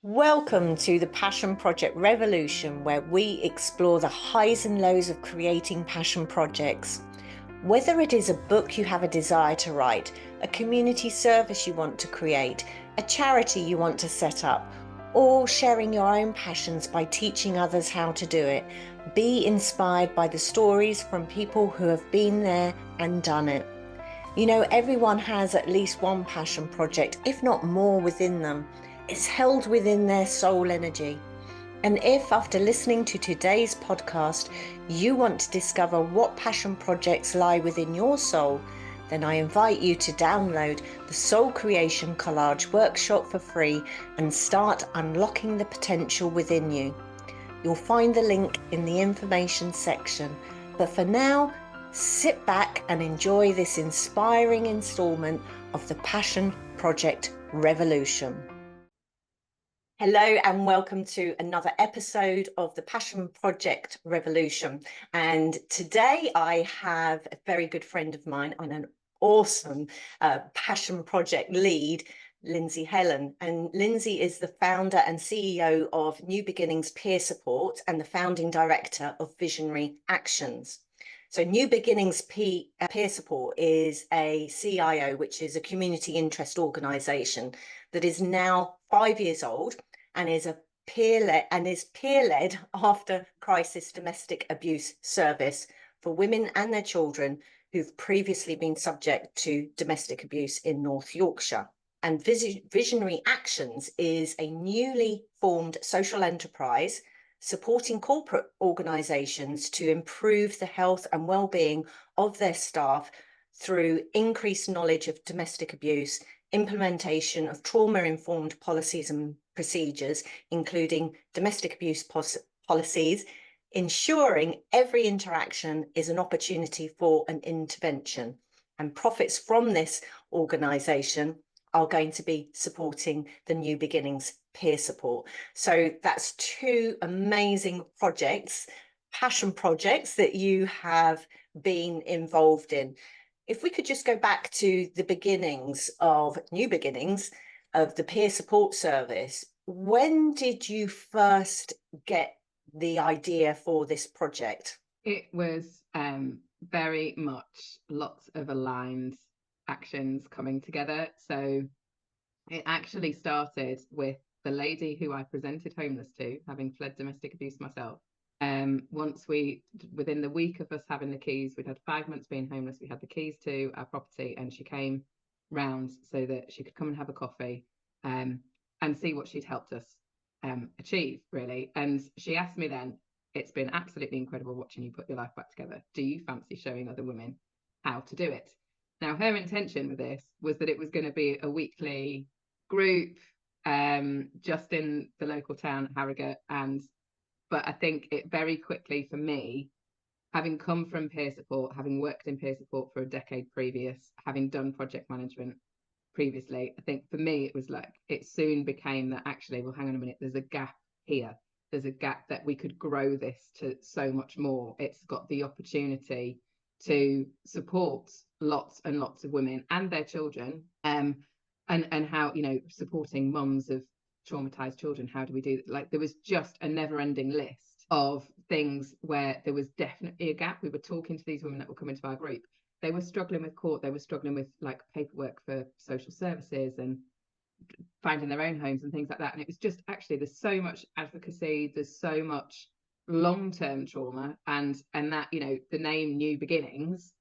Welcome to the Passion Project Revolution, where we explore the highs and lows of creating passion projects. Whether it is a book you have a desire to write, a community service you want to create, a charity you want to set up, or sharing your own passions by teaching others how to do it, be inspired by the stories from people who have been there and done it. You know, everyone has at least one passion project, if not more, within them. It's held within their soul energy. And if, after listening to today's podcast, you want to discover what passion projects lie within your soul, then I invite you to download the Soul Creation Collage Workshop for free and start unlocking the potential within you. You'll find the link in the information section. But for now, sit back and enjoy this inspiring installment of the Passion Project Revolution. Hello and welcome to another episode of the Passion Project Revolution. And today I have a very good friend of mine and an awesome Passion Project lead, Lindsay Helen. And Lindsay is the founder and CEO of New Beginnings Peer Support and the founding director of Visionary Actions. So New Beginnings Peer Support is a CIO, which is a community interest organisation that is now 5 years old and is peer-led after crisis domestic abuse service for women and their children who've previously been subject to domestic abuse in North Yorkshire. And Visionary Actions is a newly formed social enterprise supporting corporate organisations to improve the health and well-being of their staff through increased knowledge of domestic abuse, implementation of trauma-informed policies and procedures, including domestic abuse policies, ensuring every interaction is an opportunity for an intervention. And profits from this organisation are going to be supporting the New Beginnings Peer Support. So that's two amazing projects, passion projects that you have been involved in. If we could just go back to the beginnings of New Beginnings, of the peer support service, when did you first get the idea for this project? It was very much lots of aligned actions coming together. So it actually started with the lady who I presented homeless to, having fled domestic abuse myself. Within the week of us having the keys, we'd had 5 months being homeless, we had the keys to our property, and she came round so that she could come and have a coffee and see what she'd helped us achieve, really. And she asked me then, it's been absolutely incredible watching you put your life back together. Do you fancy showing other women how to do it? Now, her intention with this was that it was going to be a weekly group just in the local town, Harrogate. But I think it very quickly, for me, having come from peer support, having worked in peer support for a decade previous, having done project management previously, I think for me, it was like, it soon became that actually, well, hang on a minute, there's a gap here. There's a gap that we could grow this to so much more. It's got the opportunity to support lots and lots of women and their children, and how, you know, supporting mums of traumatized children. How do we do that? Like, there was just a never-ending list of things where there was definitely a gap. We were talking to these women that were coming to our group. They were struggling with court. They were struggling with like paperwork for social services and finding their own homes and things like that. And it was just, actually, there's so much advocacy, there's so much long-term trauma, and that, you know, the name New Beginnings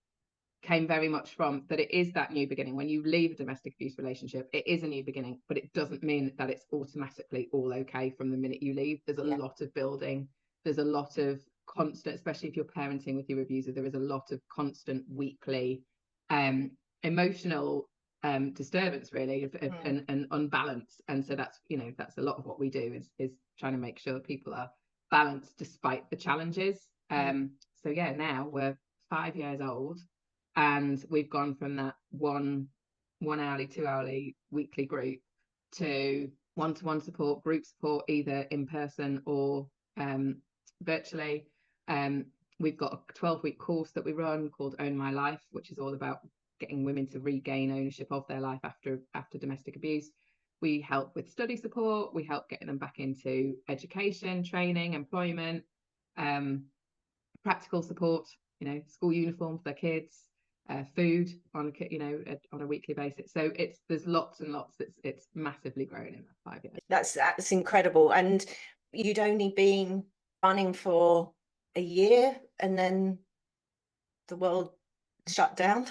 came very much from that. It is that new beginning. When you leave a domestic abuse relationship, it is a new beginning, but it doesn't mean that it's automatically all okay from the minute you leave. There's a lot of building, there's a lot of constant, especially if you're parenting with your abuser, there is a lot of constant weekly emotional disturbance, really, and unbalance. And so that's, you know, that's a lot of what we do, is trying to make sure that people are balanced despite the challenges. So yeah, now we're 5 years old, and we've gone from that one hourly, 2 hourly weekly group to one-to-one support, group support, either in person or virtually. We've got a 12-week course that we run called Own My Life, which is all about getting women to regain ownership of their life after domestic abuse. We help with study support, we help getting them back into education, training, employment, practical support, school uniform for their kids, food on on a weekly basis. So there's lots and lots. It's massively grown in that 5 years. That's incredible. And you'd only been running for a year and then the world shut down.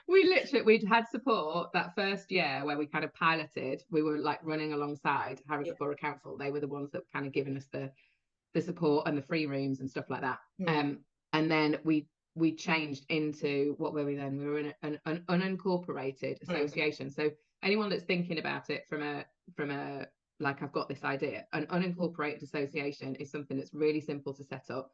We'd had support that first year where we kind of piloted. We were like running alongside Harrogate Borough Council. They were the ones that were kind of giving us the support and the free rooms and stuff like that. And then we changed into, what were we then? We were in an unincorporated association. So anyone that's thinking about it from a like, I've got this idea, an unincorporated association is something that's really simple to set up.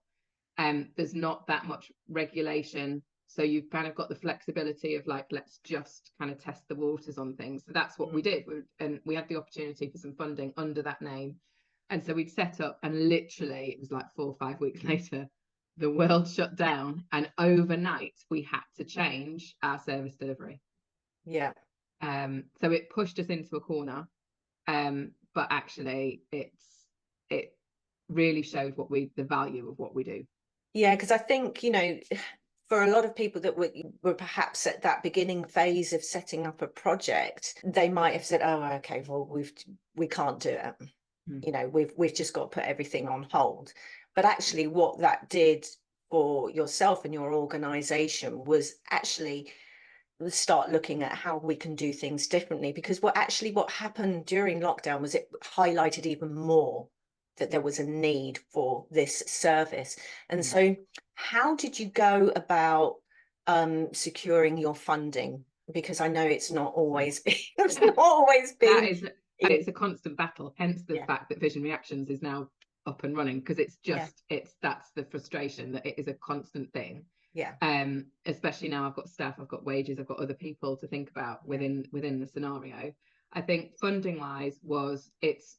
There's not that much regulation, so you've kind of got the flexibility of like, let's just kind of test the waters on things. So that's what we did, and we had the opportunity for some funding under that name. And so we'd set up, and literally it was like 4 or 5 weeks later, the world shut down, and overnight we had to change our service delivery. Yeah. So it pushed us into a corner, but actually it really showed the value of what we do. Yeah, because I think, for a lot of people that were perhaps at that beginning phase of setting up a project, they might have said, oh, okay, well, we can't do it. We've just got to put everything on hold. But actually what that did for yourself and your organization was actually start looking at how we can do things differently, because what happened during lockdown was it highlighted even more that there was a need for this service. And so how did you go about securing your funding? Because I know it's not always been it's a constant battle, hence the fact that Vision Reactions is now up and running, because that's the frustration, that it is a constant thing. Especially now I've got staff, I've got wages, I've got other people to think about within the scenario. I think funding wise it's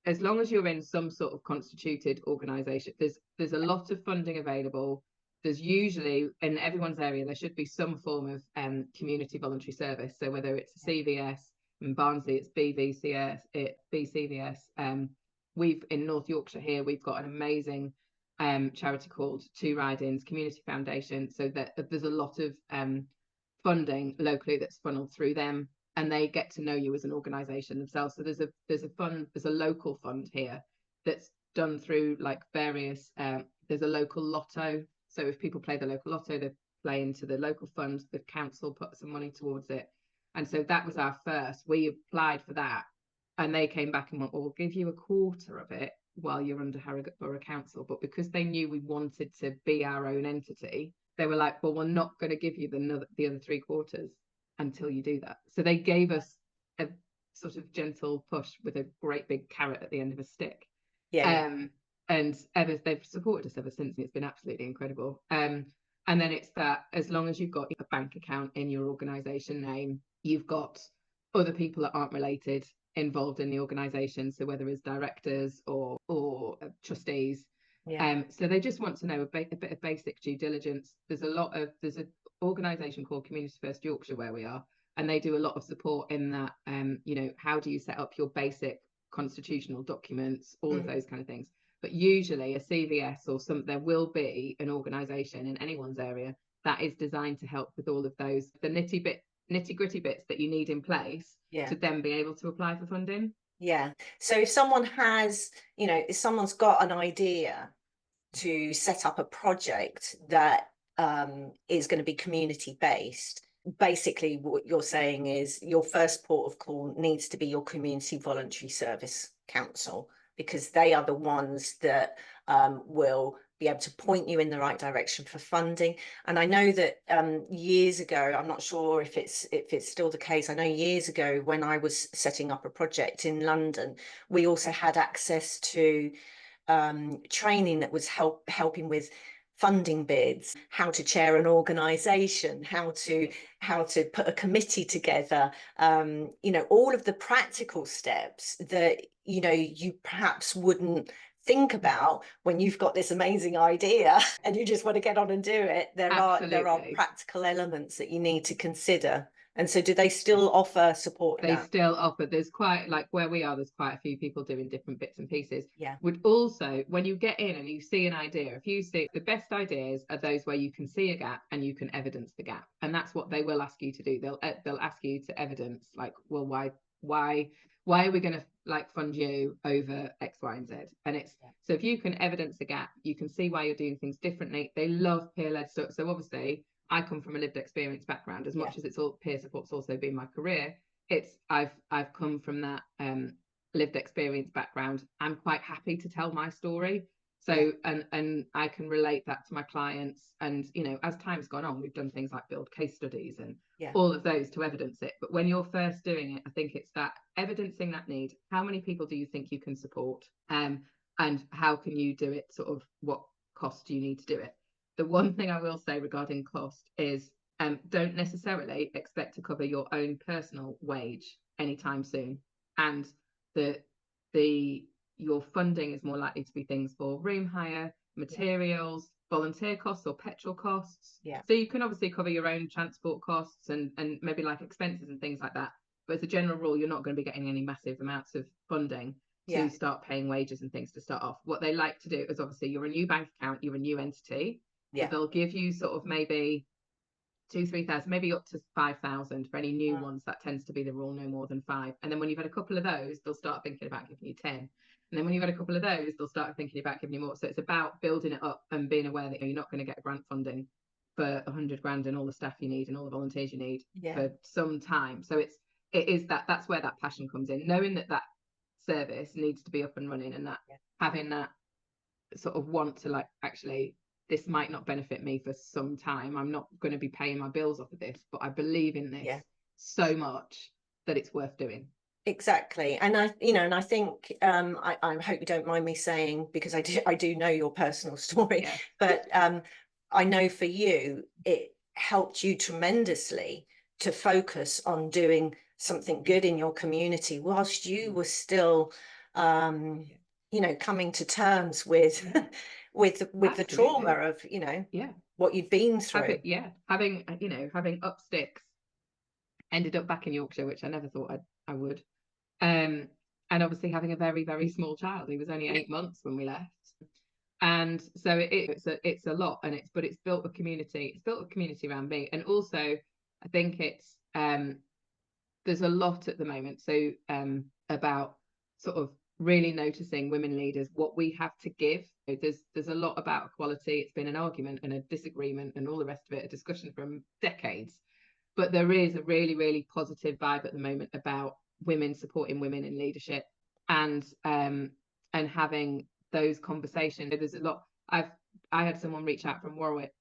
as long as you're in some sort of constituted organisation, there's a lot of funding available. There's usually, in everyone's area, there should be some form of community voluntary service. So whether it's a CVS, in Barnsley it's BCVS. We've in North Yorkshire here, we've got an amazing charity called Two Ridings Community Foundation. So that there's a lot of funding locally that's funneled through them, and they get to know you as an organisation themselves. So there's a local fund here that's done through like various. There's a local lotto. So if people play the local lotto, they play into the local fund. The council put some money towards it, and so that was our first. We applied for that, and they came back and went, well, we'll give you a quarter of it while you're under Harrogate Borough Council. But because they knew we wanted to be our own entity, they were like, well, we're not going to give you the other 3/4 until you do that. So they gave us a sort of gentle push with a great big carrot at the end of a stick. And they've supported us ever since, and it's been absolutely incredible. And then it's that, as long as you've got a bank account in your organisation name, you've got other people that aren't related involved in the organisation, so whether it's directors or trustees. So they just want to know a bit of basic due diligence. There's an organisation called Community First Yorkshire where we are, and they do a lot of support in that. How do you set up your basic constitutional documents, all of those kind of things. But usually a CVS or there will be an organisation in anyone's area that is designed to help with all of those, the nitty-gritty bits that you need in place to then be able to apply for funding. So if someone has, if someone's got an idea to set up a project that is going to be community based, basically what you're saying is your first port of call needs to be your community voluntary service council, because they are the ones that will be able to point you in the right direction for funding. And I know that years ago, I'm not sure if it's still the case, I know years ago when I was setting up a project in London, we also had access to training that was helping with funding bids, how to chair an organisation, how to put a committee together, all of the practical steps that you perhaps wouldn't think about when you've got this amazing idea and you just want to get on and do it. There are practical elements that you need to consider And so do they still offer support in They that? still offer. There's quite, like where we are, there's quite a few people doing different bits and pieces. Yeah. Would also, when you get in and you see an idea, if you see, the best ideas are those where you can see a gap and you can evidence the gap, and that's what they will ask you to do. They'll ask you to evidence, like, well, why are we going to like fund you over X, Y, and Z? And it's, so if you can evidence the gap, you can see why you're doing things differently. They love peer-led stuff. So obviously I come from a lived experience background, as much as it's all peer support's also been my career. It's I've come from that lived experience background. I'm quite happy to tell my story. So and I can relate that to my clients. And you know, as time's gone on, we've done things like build case studies and all of those to evidence it. But when you're first doing it, I think it's that evidencing that need. How many people do you think you can support? And how can you do it? Sort of what cost do you need to do it? The one thing I will say regarding cost is don't necessarily expect to cover your own personal wage anytime soon. And the your funding is more likely to be things for room hire, materials, volunteer costs or petrol costs. So you can obviously cover your own transport costs and maybe like expenses and things like that. But as a general rule, you're not going to be getting any massive amounts of funding to start paying wages and things to start off. What they like to do is, obviously, you're a new bank account, you're a new entity. So they'll give you sort of maybe 2,000-3,000, maybe up to 5,000 for any new ones. That tends to be the rule, no more than 5. And then when you've had a couple of those, they'll start thinking about giving you 10. And then when you've had a couple of those, they'll start thinking about giving you more. So it's about building it up and being aware that you're not going to get grant funding for 100 grand and all the staff you need and all the volunteers you need for some time. So it is that's where that passion comes in, knowing that that service needs to be up and running, and that having that sort of want to, like, actually, this might not benefit me for some time. I'm not going to be paying my bills off of this, but I believe in this so much that it's worth doing. Exactly. And I think I hope you don't mind me saying, because I do know your personal story, but I know for you it helped you tremendously to focus on doing something good in your community whilst you were still coming to terms with with the trauma of what you'd been through. Having up sticks, ended up back in Yorkshire, which I never thought I would. And obviously having a very, very small child. He was only 8 months when we left. And so it's a lot, and it's built a community. It's built a community around me. And also I think it's there's a lot at the moment. So about sort of really noticing women leaders, what we have to give. There's a lot about equality. It's been an argument and a disagreement and all the rest of it, a discussion from decades. But there is a really, really positive vibe at the moment about women supporting women in leadership and having those conversations. There's a lot. I had someone reach out from Warwick,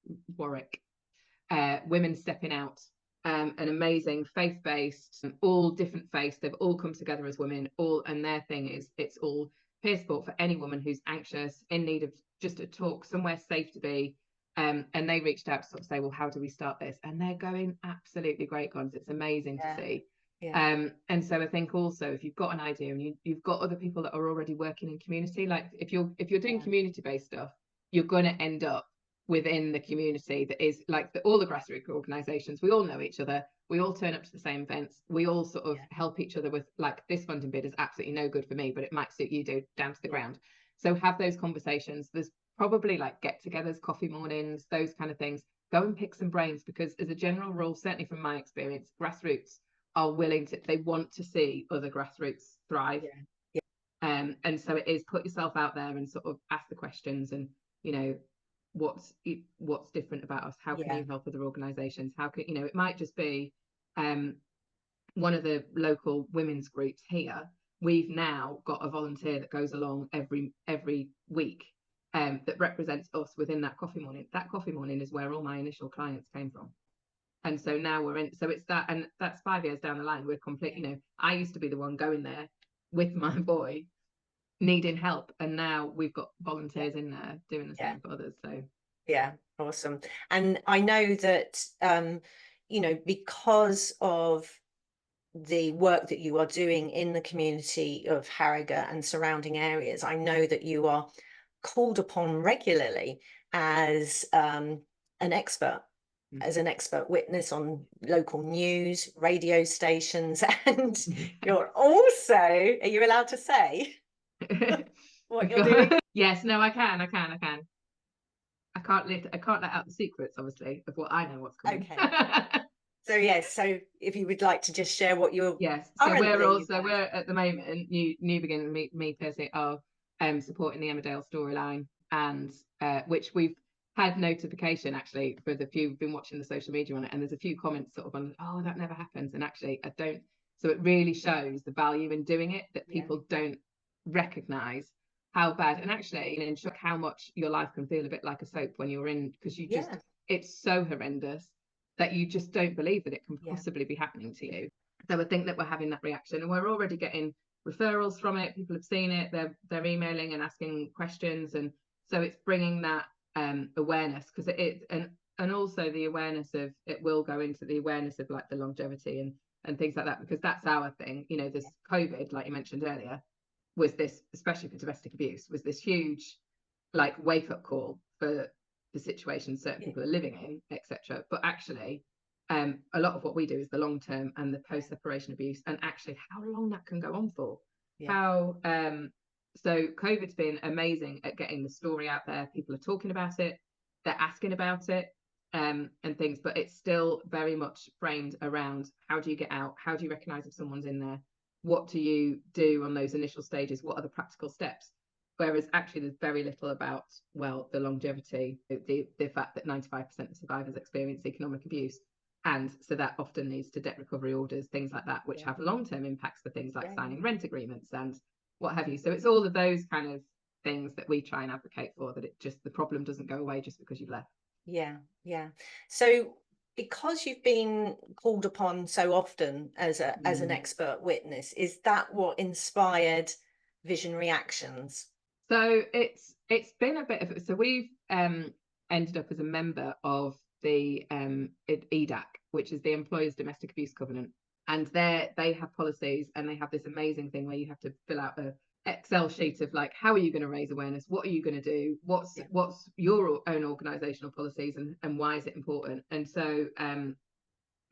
women stepping out, an amazing faith-based, all different faiths. They've all come together as women, and their thing is it's all peer support for any woman who's anxious, in need of just a talk, somewhere safe to be. And they reached out to sort of say, well, how do we start this? And they're going absolutely great guns. It's amazing to see. And so I think also, if you've got an idea and you've got other people that are already working in community, like if you're doing community-based stuff, you're going to end up within the community that is like all the grassroots organizations. We all know each other. We all turn up to the same events. We all sort of help each other with, like, this funding bid is absolutely no good for me, but it might suit you, do down to the ground. So have those conversations. There's probably like get-togethers, coffee mornings, those kind of things. Go and pick some brains, because as a general rule, certainly from my experience, grassroots are willing to, they want to see other grassroots thrive. And so it is, put yourself out there and sort of ask the questions, and what's different about us, how can you help other organizations, how can it might just be one of the local women's groups here. We've now got a volunteer that goes along every week that represents us within that coffee morning. That coffee morning is where all my initial clients came from. And so now we're in, so it's that, and that's 5 years down the line. We're complete, I used to be the one going there with my boy needing help, and now we've got volunteers in there doing the same for others. So awesome. And I know that because of the work that you are doing in the community of Harrogate and surrounding areas, I know that you are called upon regularly as an expert as an expert witness on local news, radio stations, and you're also, are you allowed to say what you're doing? Yes, no, I can. I can't let out the secrets, obviously, of what I know what's coming. Okay. So yes, so if you would like to just share what you're yes, so currently we're at the moment new beginning me personally are supporting the Emmerdale storyline, and which we've had notification actually for the few who've been watching the social media on it, and there's a few comments sort of on, oh, that never happens, and actually I don't. So it really shows the value in doing it, that people don't recognize how bad, and actually in shock how much your life can feel a bit like a soap when you're in, because you just it's so horrendous that you just don't believe that it can possibly be happening to you. So I think that we're having that reaction, and we're already getting referrals from it. People have seen it, they're emailing and asking questions, and so it's bringing that awareness, because and also the awareness of it will go into the awareness of like the longevity and things like that, because that's our thing. You know, this COVID, like you mentioned earlier, was this, especially for domestic abuse, was this huge like wake up call for the situation certain people are living in, etc. But actually, a lot of what we do is the long term and the post separation abuse, and actually how long that can go on for. How so COVID's been amazing at getting the story out there. People are talking about it, they're asking about it, and things, but it's still very much framed around how do you get out, how do you recognize if someone's in there, what do you do on those initial stages, what are the practical steps. Whereas actually there's very little about, well, the longevity, the fact that 95% of survivors experience economic abuse. And so that often leads to debt recovery orders, things like that, which have long-term impacts for things like signing rent agreements and what have you. So it's all of those kind of things that we try and advocate for, that it just, the problem doesn't go away just because you've left. Yeah. So because you've been called upon so often as an expert witness, is that what inspired Visionary Actions? So it's been a bit of, so we've ended up as a member of the EDAC, which is the Employers Domestic Abuse Covenant, and they have policies, and they have this amazing thing where you have to fill out a Excel sheet of like, how are you going to raise awareness, what are you going to do, what's your own organizational policies, and why is it important. And so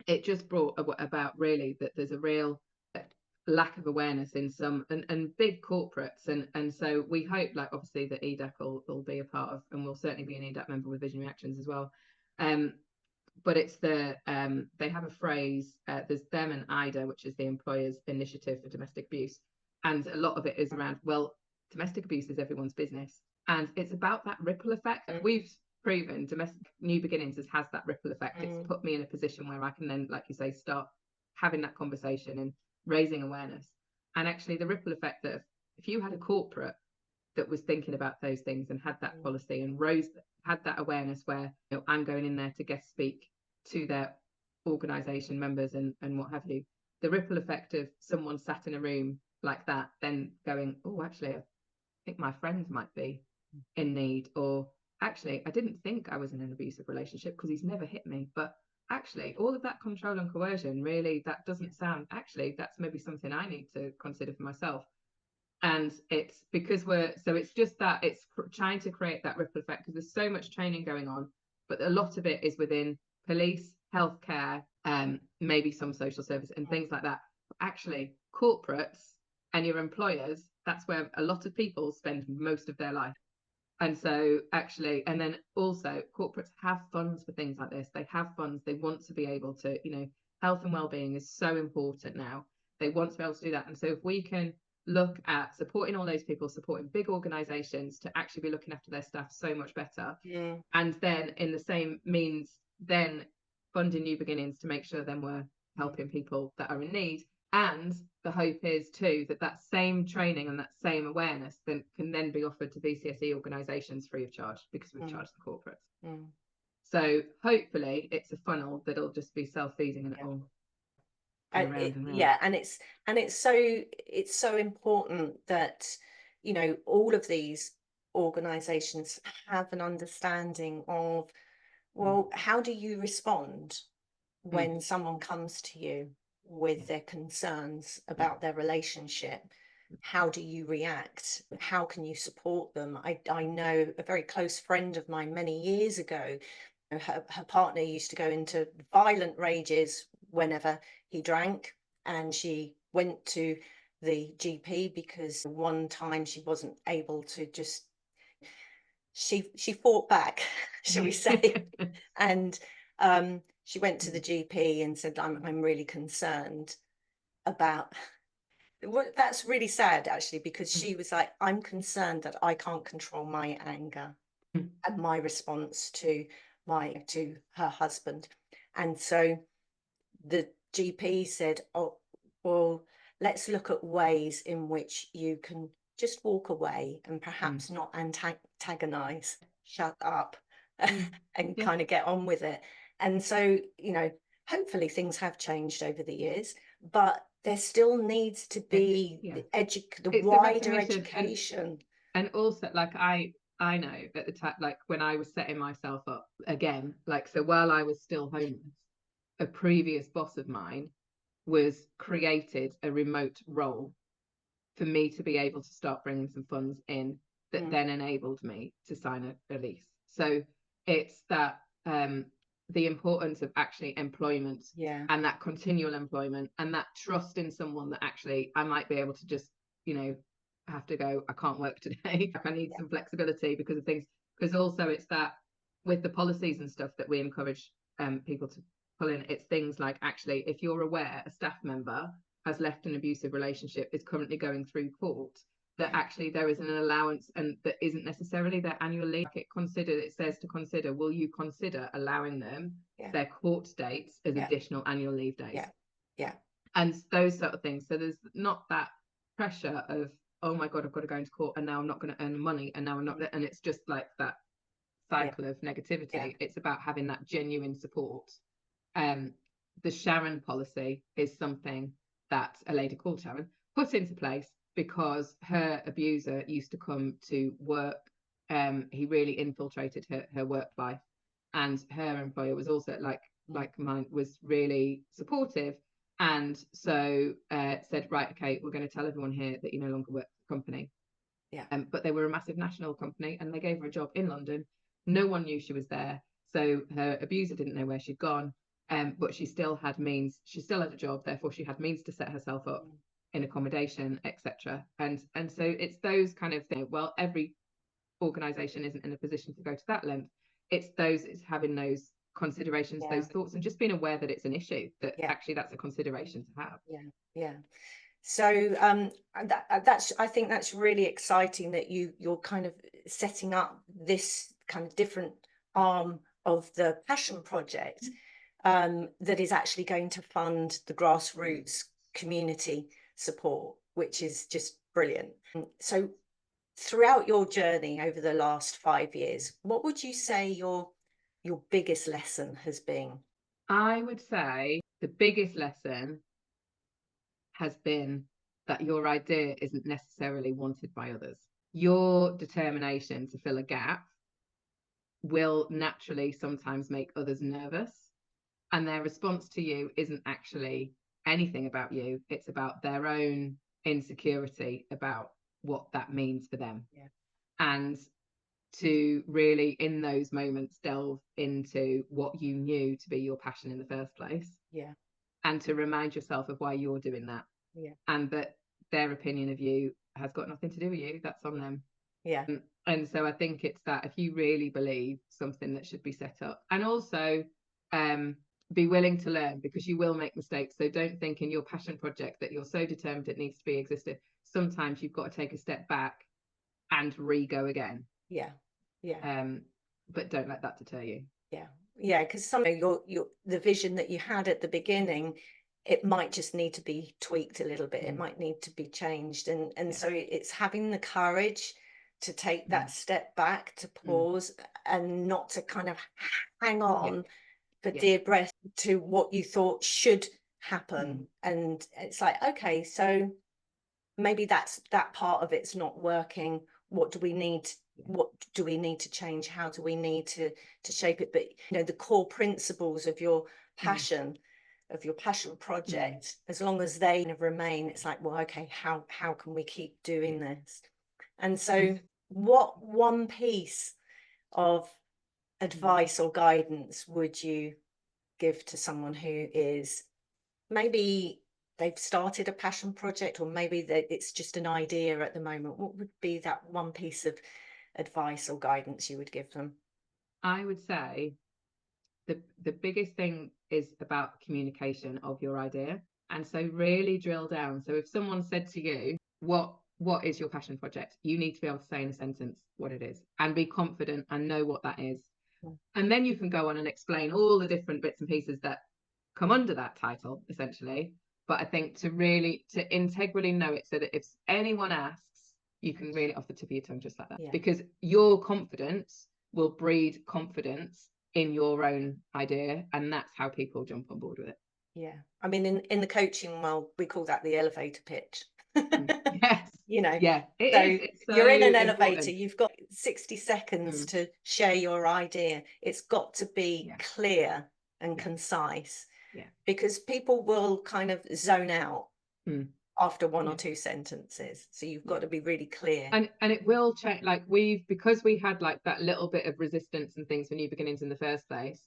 it just brought about really that there's a real lack of awareness in some and big corporates, and so we hope, like, obviously that EDAC will be a part of, and we'll certainly be an EDAC member with Visionary Actions as well. But it's the they have a phrase, there's them and IDA, which is the Employers Initiative for Domestic Abuse, and a lot of it is around, well, domestic abuse is everyone's business, and it's about that ripple effect. We've proven domestic New Beginnings has that ripple effect. It's put me in a position where I can then, like you say, start having that conversation and raising awareness. And actually the ripple effect that if you had a corporate that was thinking about those things and had that policy and had that awareness where, you know, I'm going in there to guest speak to their organization members and what have you, the ripple effect of someone sat in a room like that then going, oh, actually I think my friend might be in need, or actually I didn't think I was in an abusive relationship because he's never hit me, but actually all of that control and coercion, really, that doesn't sound, actually that's maybe something I need to consider for myself. And it's because it's just that it's trying to create that ripple effect, because there's so much training going on, but a lot of it is within police, healthcare, maybe some social service and things like that. But actually corporates and your employers, that's where a lot of people spend most of their life. And so actually, and then also corporates have funds for things like this. They have funds. They want to be able to, you know, health and well-being is so important now. They want to be able to do that. And so if we can look at supporting all those people, supporting big organizations to actually be looking after their staff so much better. And then in the same means, then funding New Beginnings to make sure then we're helping people that are in need. And the hope is too that that same training and that same awareness then can then be offered to VCSE organisations free of charge, because we've charged the corporates. So hopefully it's a funnel that'll just be self-feeding, and it'll around and round. Yeah, and it's so important that, you know, all of these organisations have an understanding of, well, how do you respond when someone comes to you with their concerns about their relationship? How do you react? How can you support them? I know a very close friend of mine many years ago her partner used to go into violent rages whenever he drank, and she went to the GP because one time she wasn't able to just, she fought back, shall we say, and she went to the GP and said, I'm really concerned about. That's really sad, actually, because she was like, I'm concerned that I can't control my anger and my response to her husband. And so the GP said, oh, well, let's look at ways in which you can just walk away and perhaps not antagonize, shut up, and kind of get on with it. And so, hopefully things have changed over the years, but there still needs to be the wider education. And also, like, I know at the time, like when I was setting myself up again, like, so while I was still homeless, a previous boss of mine was created a remote role for me to be able to start bringing some funds in that then enabled me to sign a lease. So it's that the importance of actually employment, and that continual employment, and that trust in someone that actually I might be able to just, have to go, I can't work today. I need some flexibility because of things. Because also it's that with the policies and stuff that we encourage people to pull in, it's things like, actually, if you're aware a staff member has left an abusive relationship, is currently going through court, that actually there is an allowance, and that isn't necessarily their annual leave. It says to consider, will you consider allowing them their court dates as additional annual leave days? And those sort of things. So there's not that pressure of, oh my God, I've got to go into court and now I'm not going to earn money, and now I'm not, and it's just like that cycle of negativity. It's about having that genuine support. The Sharon policy is something that a lady called Sharon put into place because her abuser used to come to work. He really infiltrated her work life, and her employer was also like mine, was really supportive, and so said, right, okay, we're going to tell everyone here that you no longer work for the company. But they were a massive national company, and they gave her a job in London. No one knew she was there, so her abuser didn't know where she'd gone. But she still had means. She still had a job, therefore she had means to set herself up in accommodation, etc. And so it's those kind of things. Well, every organisation isn't in a position to go to that length. It's having those considerations, those thoughts, and just being aware that it's an issue, that actually that's a consideration to have. So I think that's really exciting that you're kind of setting up this kind of different arm of the Passion Project that is actually going to fund the grassroots community support, which is just brilliant. So throughout your journey over the last 5 years, what would you say your biggest lesson has been? I would say the biggest lesson has been that your idea isn't necessarily wanted by others. Your determination to fill a gap will naturally sometimes make others nervous, and their response to you isn't actually anything about you. It's about their own insecurity about what that means for them. And to really, in those moments, delve into what you knew to be your passion in the first place. And to remind yourself of why you're doing that. And that their opinion of you has got nothing to do with you. That's on them. And so I think it's that if you really believe something that should be set up, and also be willing to learn, because you will make mistakes. So don't think in your passion project that you're so determined it needs to be existed. Sometimes you've got to take a step back and re-go again. But don't let that deter you. Because some of the vision that you had at the beginning, it might just need to be tweaked a little bit. It might need to be changed, and so it's having the courage to take that step back, to pause, and not to kind of hang on for dear breath to what you thought should happen. And it's like, okay, so maybe that part of it's not working. What do we need to change? How do we need to shape it? But the core principles of your passion project, as long as they remain, it's like, well, okay, how can we keep doing this? And so what one piece of advice or guidance would you give to someone who is maybe they've started a passion project, or maybe that it's just an idea at the moment? What would be that one piece of advice or guidance you would give them? I would say the biggest thing is about communication of your idea. And so really drill down. So if someone said to you, what is your passion project? You need to be able to say in a sentence what it is and be confident and know what that is. And then you can go on and explain all the different bits and pieces that come under that title, essentially. But I think to integrally know it, so that if anyone asks, you can really off the tip of your tongue, just like that. Yeah. Because your confidence will breed confidence in your own idea, and that's how people jump on board with it. Yeah, I mean, in the coaching world, we call that the elevator pitch. Yes. You know, yeah, it so is. It's so you're in an important. elevator, you've got 60 seconds to share your idea. It's got to be clear and concise, because people will kind of zone out after one or two sentences. So you've got to be really clear. And it will change. Like because we had like that little bit of resistance and things for new beginnings in the first place.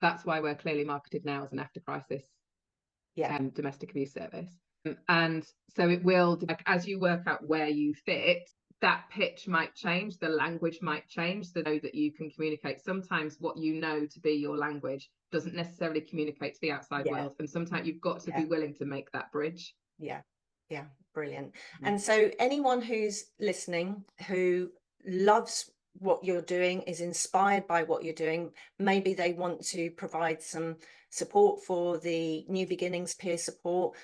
That's why we're clearly marketed now as an after crisis domestic abuse service. And so it will, like, as you work out where you fit, that pitch might change, the language might change, so that you can communicate. Sometimes what you know to be your language doesn't necessarily communicate to the outside world, and sometimes you've got to be willing to make that bridge. Yeah, brilliant. And so anyone who's listening who loves what you're doing, is inspired by what you're doing, maybe they want to provide some support for the New Beginnings peer support,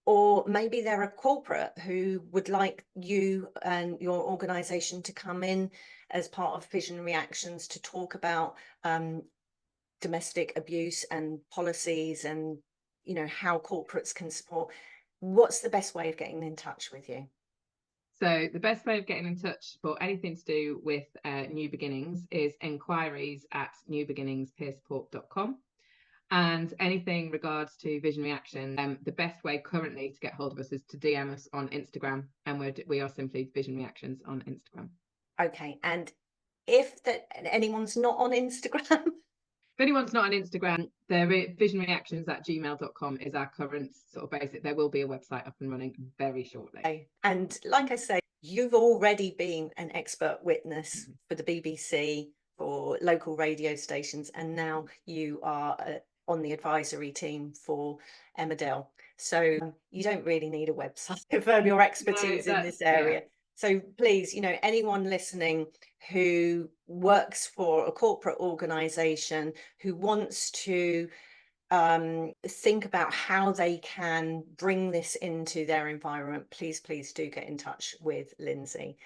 or maybe they're a corporate who would like you and your organization to come in as part of Visionary Actions to talk about domestic abuse and policies, and how corporates can support. What's the best way of getting in touch with you? So the best way of getting in touch for anything to do with New Beginnings is enquiries at newbeginningspeersupport.com. And anything regards to Visionary Action, the best way currently to get hold of us is to DM us on Instagram, and we are simply Visionary Actions on Instagram. Okay, and if anyone's not on Instagram? If anyone's not on Instagram, visionaryactions@gmail.com is our current sort of basic. There will be a website up and running very shortly. Okay. And like I say, you've already been an expert witness for the BBC, for local radio stations, and now you are on the advisory team for Emmerdale. So you don't really need a website for your expertise in this area. So please, anyone listening who works for a corporate organization, who wants to think about how they can bring this into their environment, please do get in touch with Lindsay.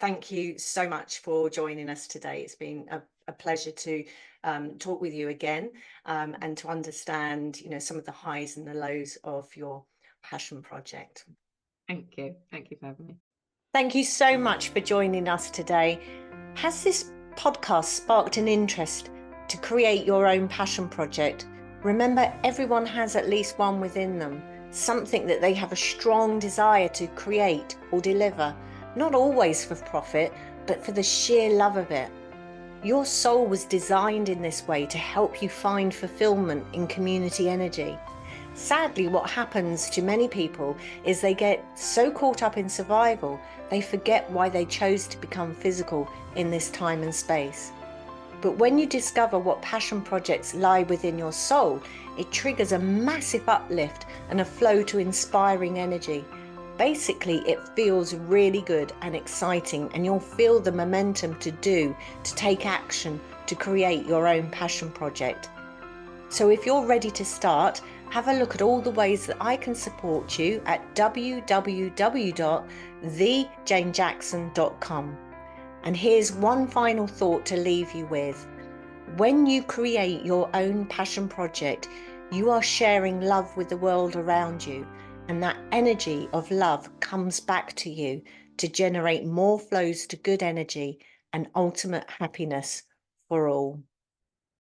Thank you so much for joining us today. It's been a pleasure to talk with you again, and to understand some of the highs and the lows of your passion project. Thank you for having me. Thank you so much for joining us today. Has this podcast sparked an interest to create your own passion project? Remember, everyone has at least one within them, something that they have a strong desire to create or deliver, not always for profit, but for the sheer love of it. Your soul was designed in this way to help you find fulfillment in community energy. Sadly, what happens to many people is they get so caught up in survival, they forget why they chose to become physical in this time and space. But when you discover what passion projects lie within your soul, it triggers a massive uplift and a flow to inspiring energy. Basically, it feels really good and exciting, and you'll feel the momentum to take action, to create your own passion project. So if you're ready to start, have a look at all the ways that I can support you at www.thejanejackson.com. And here's one final thought to leave you with. When you create your own passion project, you are sharing love with the world around you, and that energy of love comes back to you to generate more flows to good energy and ultimate happiness for all.